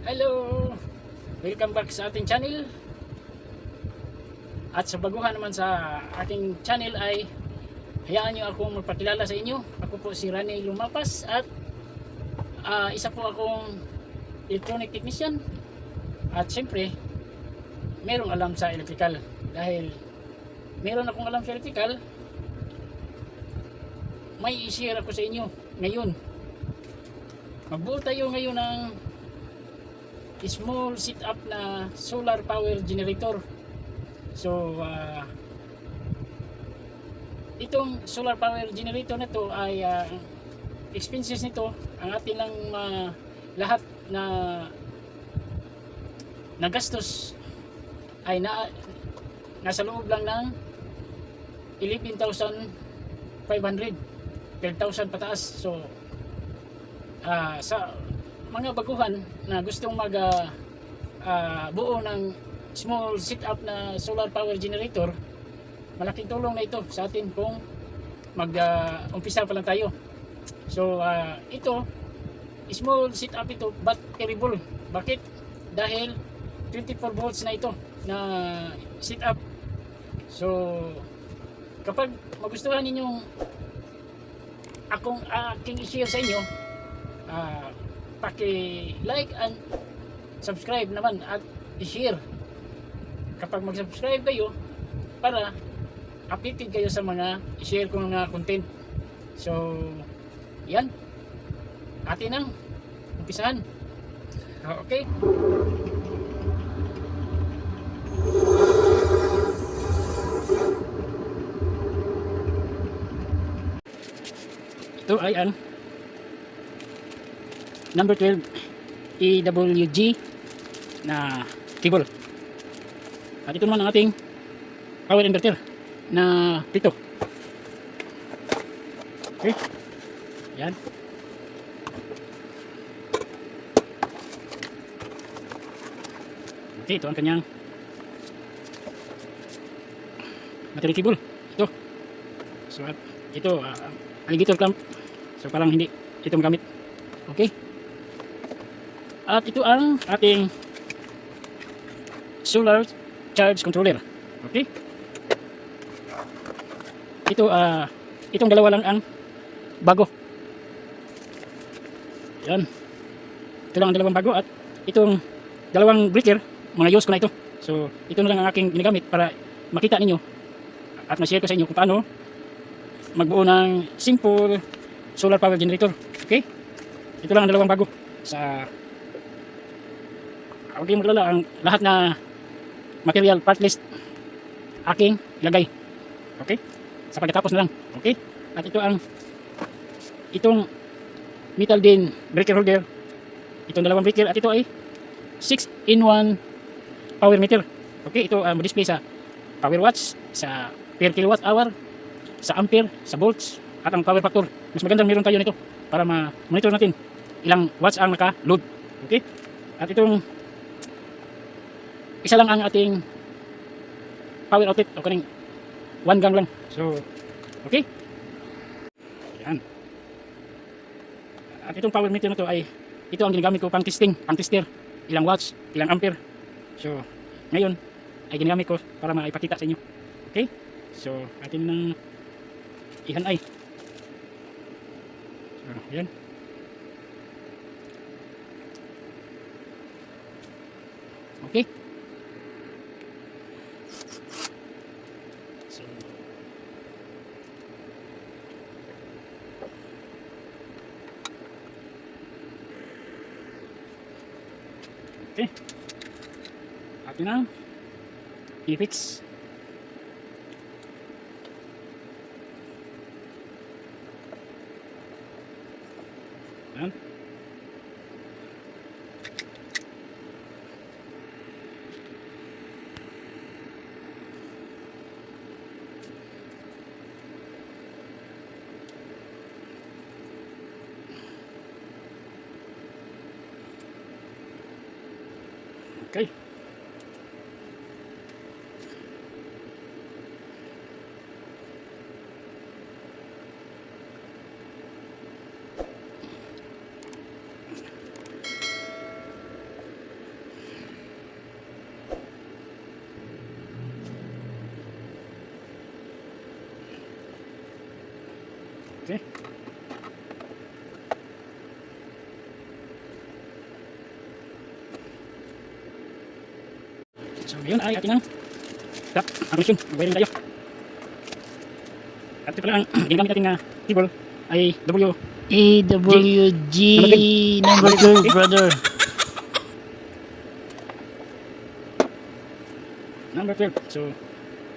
Hello! Welcome back sa ating channel. At sa baguhan naman sa ating channel ay hayaan nyo akong magpakilala sa inyo. Ako po si Rani Lumapas at isa po akong electronic technician. At syempre, merong alam sa electrical. Dahil meron akong alam sa electrical, may i-share ako sa inyo ngayon. Magbuo tayo ngayon ng small setup na solar power generator. So itong solar power generator na to ay expenses nito, ang atin lang lahat na nagastos ay nasa loob lang ng 11,500 per 1,000 pataas. So sa mga baguhan na gustong buo ng small setup na solar power generator, malaking tulong na ito sa atin kung umpisa pa lang tayo. So ito small setup ito but terrible. Bakit? Dahil 24 volts na ito na setup. So kapag magustuhan ninyong aking i-share sa inyo, paki-like and subscribe naman at i-share kapag mag-subscribe kayo para updated kayo sa mga i-share ko mga content. So yan, atin ang umpisahan. Okay, ito ay ang number 12 EWG na cable. At ito naman ang ating power inverter na pito. Okay, yan. Okay, ito ang kanyang battery cable. Ito. So at ito alligator clamp. So parang hindi ito magamit. Okay. At ito ang ating solar charge controller. Okay. Ito itong dalawa lang ang bago. Yan. Ito lang ang dalawang bago at itong dalawang breaker, mga use ko na ito. So ito na lang ang aking ginagamit para makita ninyo at ma-share ko sa inyo kung paano magbuo ng simple solar power generator. Okay? Ito lang ang dalawang bago. Sa huwag kayong maglala, ang lahat na material part list aking ilagay. Okay? Sa pagkatapos na lang. Okay? At ito itong metal din breaker holder. Itong dalawang breaker at ito ay 6-in-1 power meter. Okay? Ito display sa power watts, sa per kilowatt hour, sa ampere, sa volts, at ang power factor. Mas magandang meron tayo nito para ma-monitor natin ilang watts ang naka-load. Okay? At itong isa lang ang ating power outlet o kaning 1 gang lang. So, okay? Yan. At itong power meter na to ay ito ang ginagamit ko pang testing, pang tester. Ilang watts, ilang ampere. So, ngayon ay ginagamit ko para maipakita sa inyo. Okay? So, atin nang ihanay. So, yan. Okay? So, okay. Atin na i-fix. Yan. Okay. So ngayon ay ating ang tap ang connection. Mag-wiring tayo. At ito pala ang ginagamit natin na cable ay AWG number 12, brother. number 12. So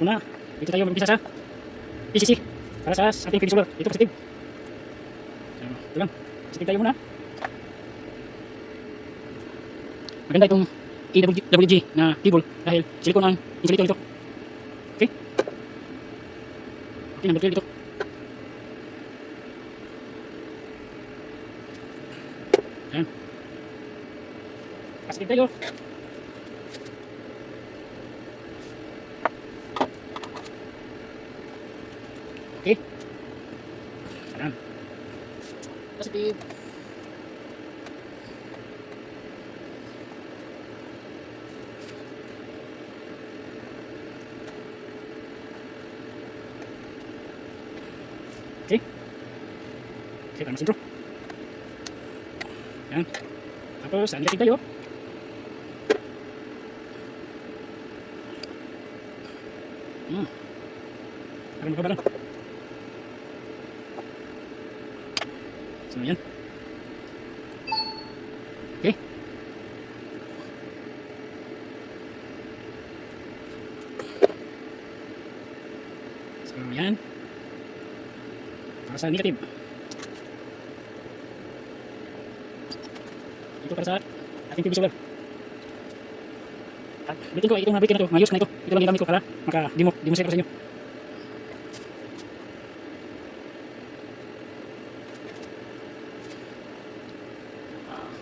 una, dito tayo mag-umpisa sa PCC para sa ating feed solar. Ito positive. So ito lang. Positive tayo muna. Maganda itong AWG na cable dahil silicone ang insulator nito. Okay? Okay, number 12 ito. Ayan. Positive tayo. Okay? Ayan. Positive. Okay. Okay, para masintro. Yan. Tapos, negative tayo. Parang makabalan. So, yan. Okay. So, yan. Para sa negative. Ito para sa ating PV solar. At ulitin ko, itong breaker na ito, mayos na ito. Ito lang yung gamit ko para maka-demonstrate ko sa inyo.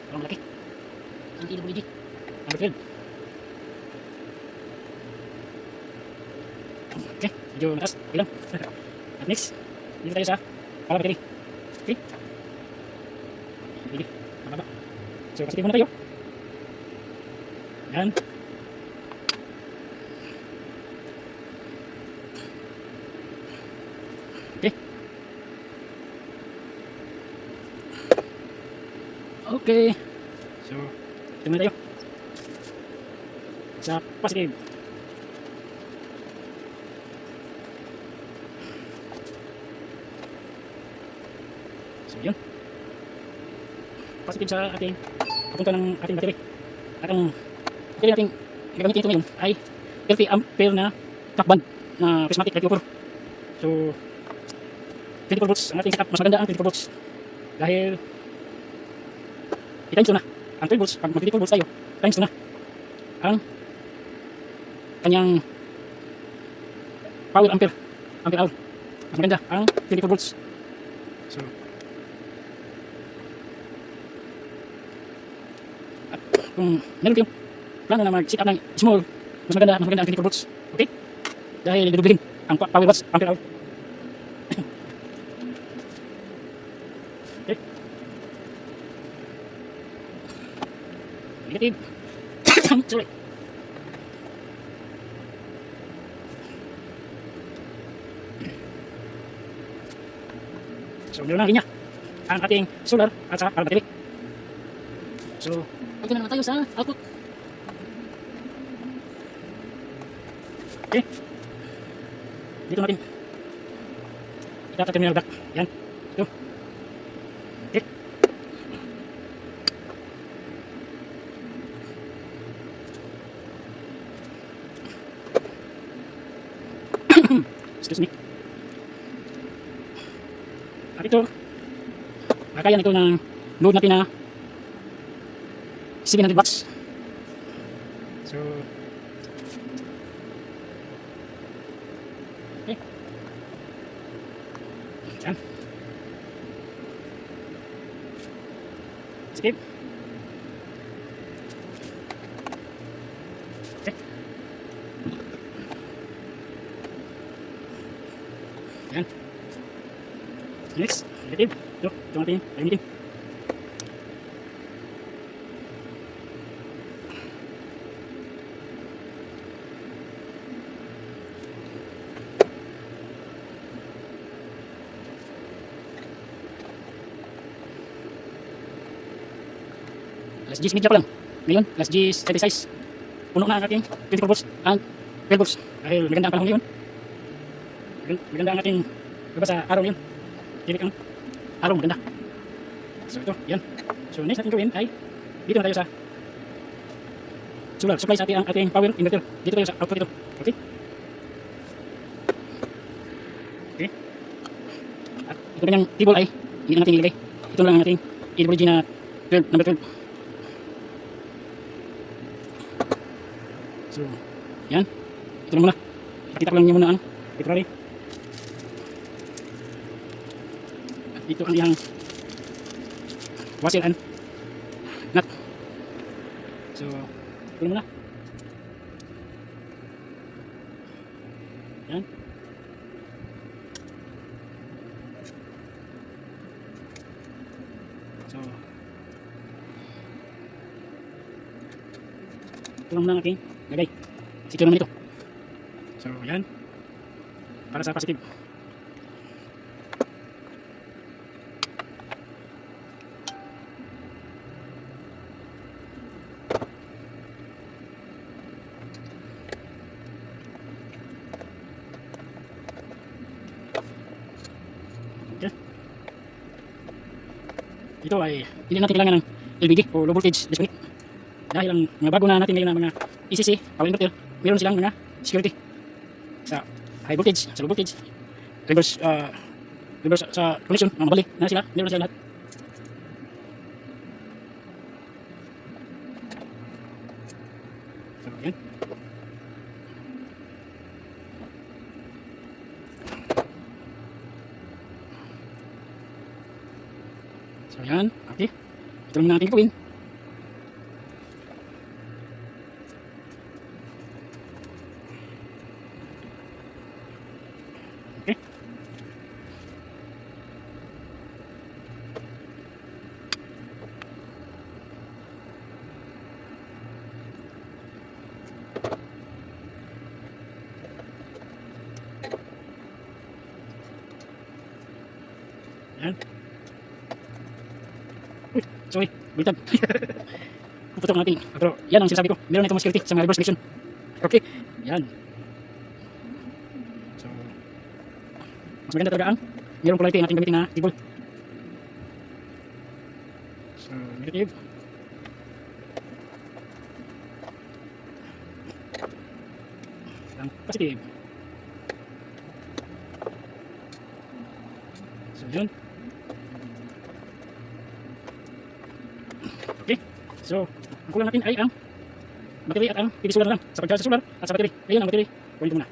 Parang malaki. Ang AWG. Number 12. Okay, medyo mataas. Okay lang. At next, dito tayo sa power battery. Okay. Okay. Mababa. So, positive muna tayo. Yan. Okay. Okay. So, ito muna tayo. Sa positive. So, yun. Positive sa ating papunta ng ating battery. At ang battery natin gagamitin ito ngayon ay 30 ampere na takband na prismatic 34. So 24 volts ang ating setup. Mas maganda ang 24 volts dahil i-times 2 na ang 12 volts. Pag mag 24 volts tayo, times 2 na ang kanyang power ampere hour. Mas maganda ang 24 volts. So kung meron kayong plano na mag-set up ng small, mas maganda ang 24 volts. Okay? Dahil dudublihin ang power watts, ampere hour. Okay? Negative. Sorry. So, meron lang rin niya ang ating solar at saka power battery. So, ito na naman tayo sa output. Okay. Dito natin itatag terminal back. Yan. Ito. Okay. Excuse me. At ito, kaya nito ng load natin na 700 watts. So, okay. Yan. Skip. Okay. Yan. Next, negative. Ito natin gamitin. Alas 10 media pa lang. Ngayon, alas 10:36. puno na ang ating 24 volts and 12 volts. Dahil maganda ang panahon ngayon. Maganda ang ating diba sa araw ngayon. Tirik ang araw maganda. So ito, yan. So next natin gawin ay dito na tayo sa solar. Supply sa ating power inverter. Dito tayo sa output ito. Okay? Okay. At ito kanyang table ay hindi na natin ilagay. Ito lang ang ating AWG na 12, number 12. So, yan. Ito lang muna. Pakita ko lang niyo muna ang temporary. At ito ang iyang washer and nut. So, ito lang muna. Yan. So, ito lang muna ang aking lagay. Ito naman ito. So, yan. Para sa positive. Okay. Ito ay hindi natin kailangan ng LVD o low voltage disconnect. Dahil ang mga bago na natin ngayon na mga ECC, power inverter, meron silang mga security sa high voltage, sa low voltage, reverse sa connection, mga mabali na sila, meron na sila lahat. So, yan. So, yan. Okay. Ito lang natin gawin. Okay. Yan. Uy, sorry, balitad. Puputok natin. Pero yan ang sinasabi ko. Meron na itong security sa mga reverse connection. Okay, yan. So, mas maganda talaga ang mayroong polarity ang ating gamitin na cable. So, negative. Ang positive. So, yun. Okay. So, ang kulang natin ay ang battery at ang PV solar lang. Sa pag-charge sa solar at sa battery. Ayun ang battery. Kunin ko muna.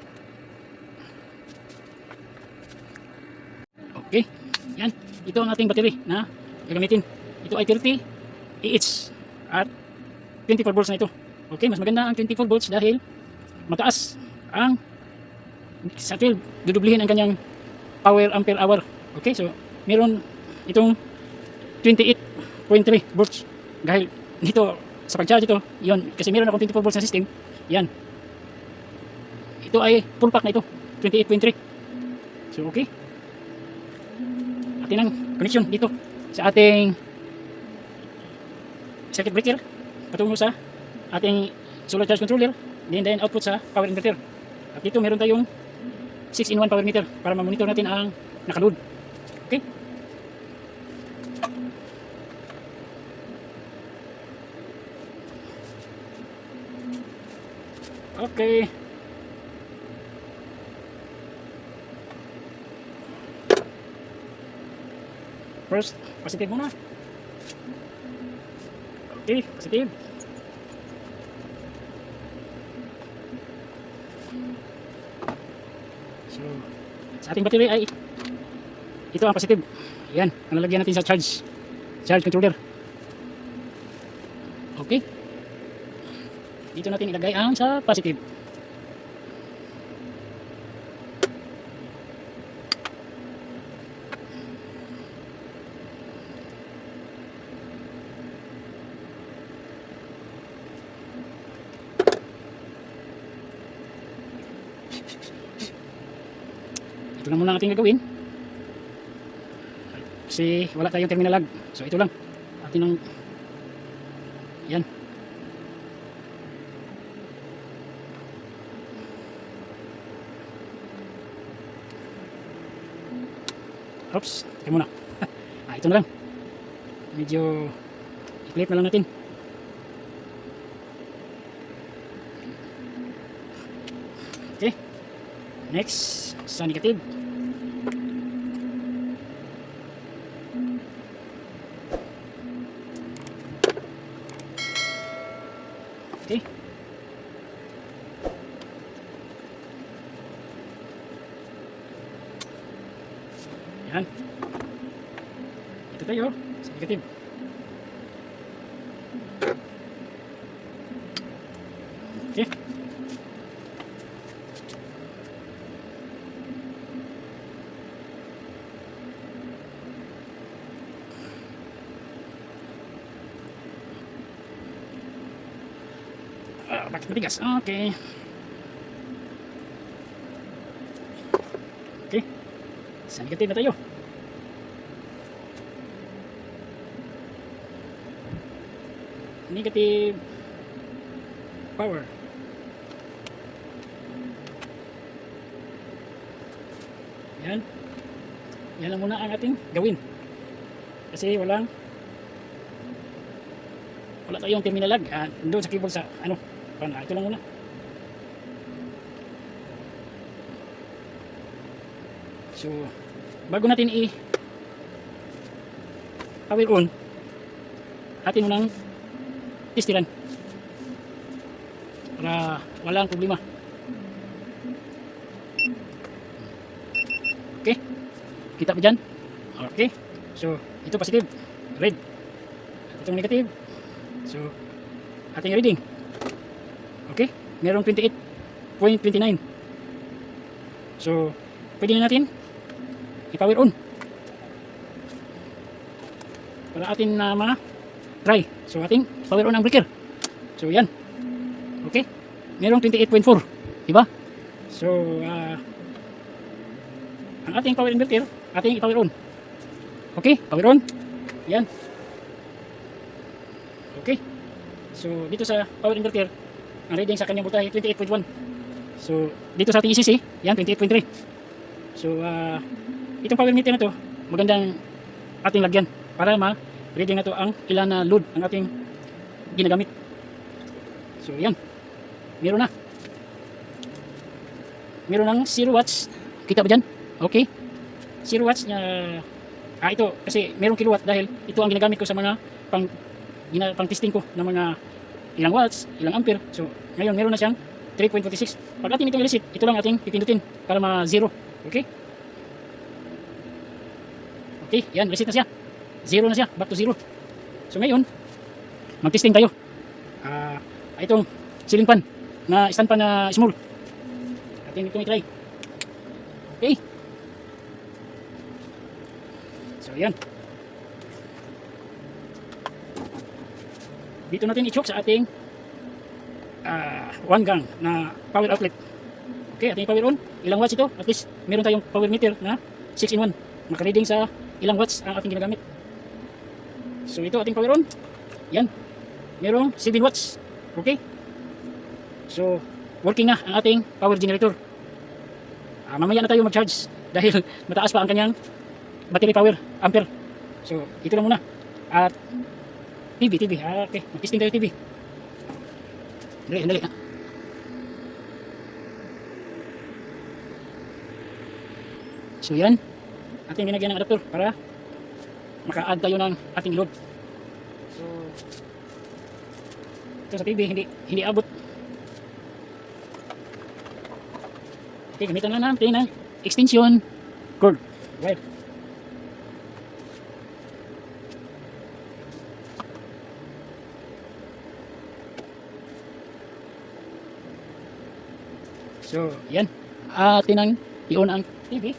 Okay. Yan. Ito ang ating battery na gagamitin. Ito ay 30 AH at 24 volts na ito. Okay. Mas maganda ang 24 volts dahil mataas ang sa 12. Dudublihin ang kanyang power ampere hour. Okay. So, meron itong 28.3 volts. Dahil dito sa pag-charge ito, yun, kasi meron akong 24 volts na system, yan. Ito ay full pack na ito, 28.3. So, okay. Atin ang connection dito sa ating circuit breaker patungo sa ating solar charge controller, then output sa power inverter. At dito meron tayong 6-in-1 power meter para ma-monitor natin ang nakaload. Okay. Okay. First, positive muna. Okay, positive. So, sa ating battery ay ito ang positive. Yan, ang lalagyan natin sa charge controller. Okay. Dito natin ilagay ang sa positive. Ito lang muna natin gagawin. Kasi wala tayong terminal lag. So ito lang. Atin ang yan. Oops, ito muna. Ito na lang. Medyo i-clip na lang natin. Okay. Next, sa negative. Okay. Yan. Ito tayo sa negative. Okay. Bakit matigas? Okay. Okay. Sa negative na tayo. Negative power. Yan. Yan lang muna ang ating gawin. Kasi wala tayong terminal lag. Doon sa keyboard sa ano. Ito lang muna. So, bago natin power on, atin mo nang testiran para walang problema. Okay, kita ba dyan? Okay, so ito positive, red, itong negative. So ating reading, okay, merong 28.29. so pwede na natin i-power on para atin na try. So ating power on ang breaker. So yan. Okay. Merong 28.4, diba? So ang ating power inverter, ating i-power on. Okay, power on. Yan. Okay. So dito sa power inverter, ang reading sa kanyang voltahe 28.1. So dito sa ating ECC, yan 28.3. So itong power meter na to, magandang ating lagyan para reading na to ang ilan na load ang ating ginagamit. So yan, meron na. Meron ng 0 watts. Kita ba dyan? Okay, 0 watts na ito kasi merong kilowatt dahil ito ang ginagamit ko sa mga pang testing ko ng mga ilang watts, ilang ampere. So ngayon meron na siyang 3.46. Pag atin itong i-reset, ito lang ating pipindutin para ma-0. Okay, okay, yan, reset na siya. 0 na siya, back to 0. So ngayon, mag-testing tayo. Itong ceiling fan na stand fan na small. Atin itong i-try. Okay. So yan. Dito natin i-choke sa ating 1 gang na power outlet. Okay, ating power on. Ilang watts ito? At least meron tayong power meter na 6-in-1. Maka-reading sa ilang watts ang ating ginagamit. So ito ating power on. Yan. Merong 7 watts. Okay. So working na ang ating power generator. Mamaya na tayo mag-charge dahil mataas pa ang kanyang battery power ampere. So ito lang muna. At TV. Okay, mag-testing tayo TV. Dali. So yan. Ating binagyan ng adapter para maka-add tayo ng ating load. So ito sa TV hindi abot. Okay, gamitan lang natin ng extension cord wire. So yan, atin ang i-on ang TV.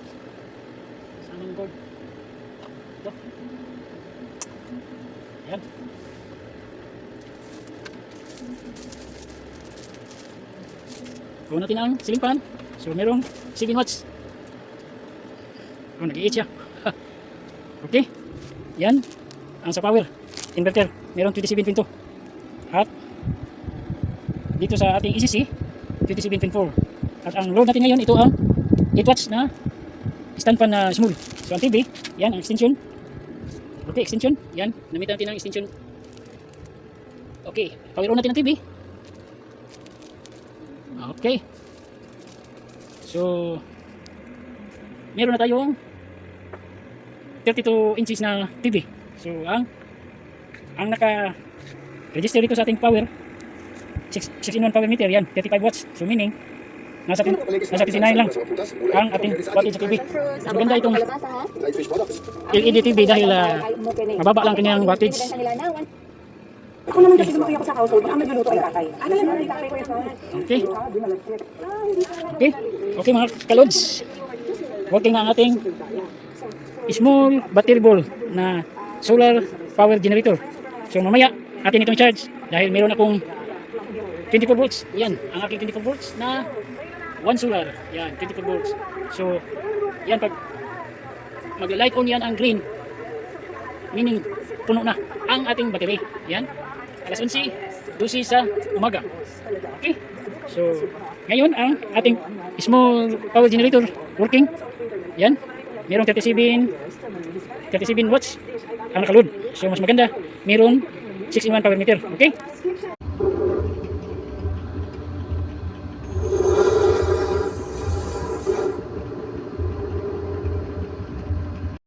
Saan cord? Ito. Yan. Gawin natin ang ceiling fan. So merong 7 watts. Nag-i-8 siya. Okay. Yan. Ang sa power inverter. Merong 27.2. At dito sa ating ECC, 27.4. At ang load natin ngayon, ito ang 8 watts na stand fan na small. So ang TV, yan ang extension. Okay, extension. Yan, namit natin ang extension. Okay, power on natin ang TV. Okay. So meron na tayong 32 inches na TV. So ang naka-register dito sa ating power 6-in-1 power meter, yan 35 watts. So meaning nasa 59 lang ang ating wattage sa TV. So maganda itong LED TV dahil mababa lang kanyang wattage. Ako naman kasi sumukuya ko sa household, ang nagluluto ay tatay. Ano lang yung tatay ko ito? Okay. Okay. Okay mga kalods. Working ang ating small battery ball na solar power generator. So mamaya atin itong charge dahil meron akong 24 volts. Yan, ang aking 24 volts na one solar. Yan, 24 volts. So yan, pag mag-light on yan ang green, meaning puno na ang ating battery. Yan. Alas 11, 12 sa umaga. Okay. So, ngayon ang ating small power generator working. Yan. Merong 37 watts ang nakaload. So, mas maganda. Meron 6-in-1 power meter. Okay.